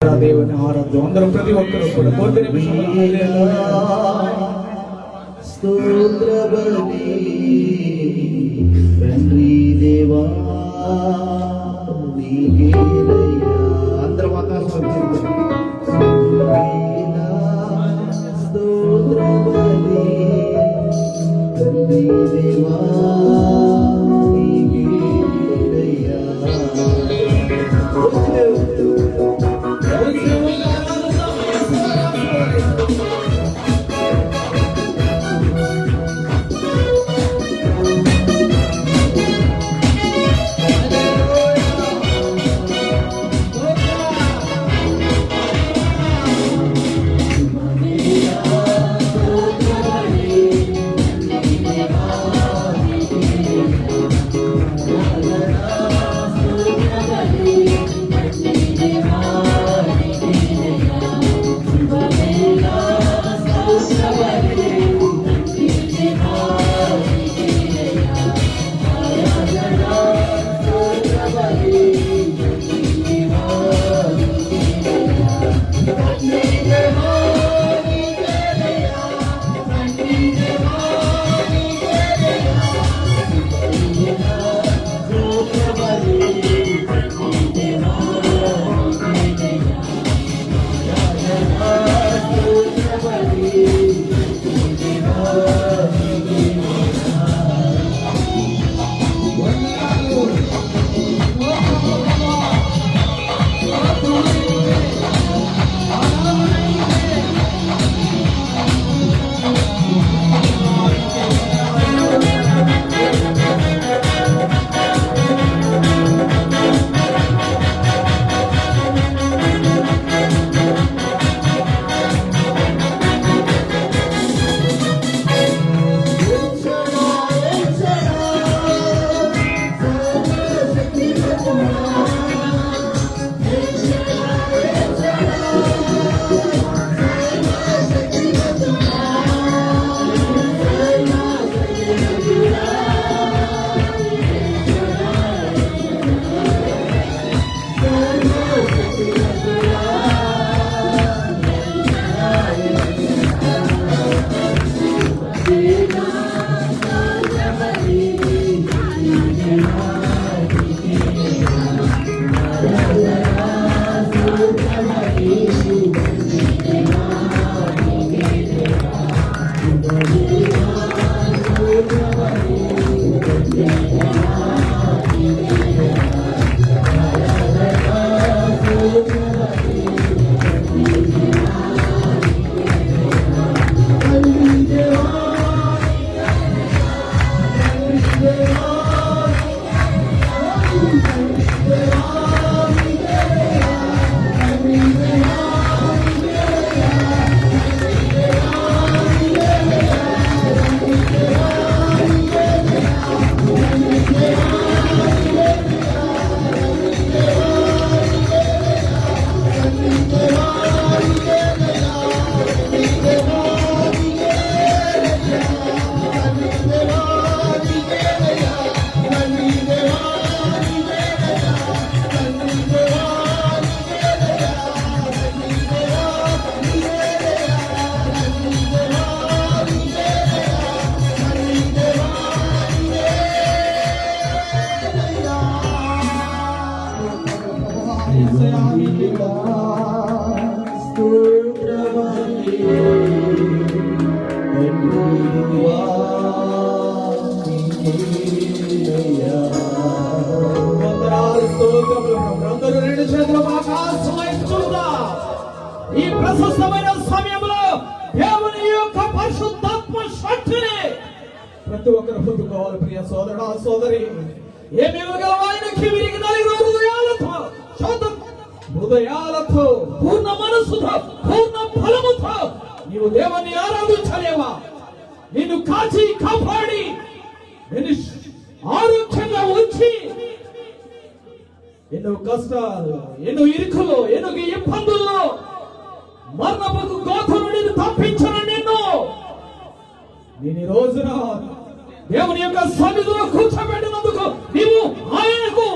దేవుని ఆరాధన అందరూ ప్రతి ఒక్కరు కూడా కొద్ది నిమిషాలు స్తోత్ర బలి తండ్రి దేవా నీకేలయ్యా అందరూ ఆకాశం స్తోత్ర బలి తండ్రి దేవా నీకేలయ్యా ఈ ప్రశస్తమైన సమయంలో దేవుని యొక్క పరిశుద్ధాత్మ శక్తిని ప్రతి ఒక్కరు పొందుకోవాలి. ప్రియ సోదరుడా సోదరి, ఏమేమి ఆయనకి విరిగి నలుగురు హృదయాలతో పూర్ణ మనస్సుతో పూర్ణ ఫలముతో నీవు దేవుని ఆరాధించలేవా? నిన్ను కాచి కాపాడి నిన్ను ఆరోగ్యంగా ఉంచి ఎన్నో కష్టాలు, ఎన్నో ఇరుకులు, ఎన్నో ఇబ్బందుల్లో మరణపు గోధుమ నిన్ను తప్పించిన నేను రోజున దేవుని యొక్క సన్నిధిలో కూర్చోబెట్టినందుకు నీవు ఆయనకు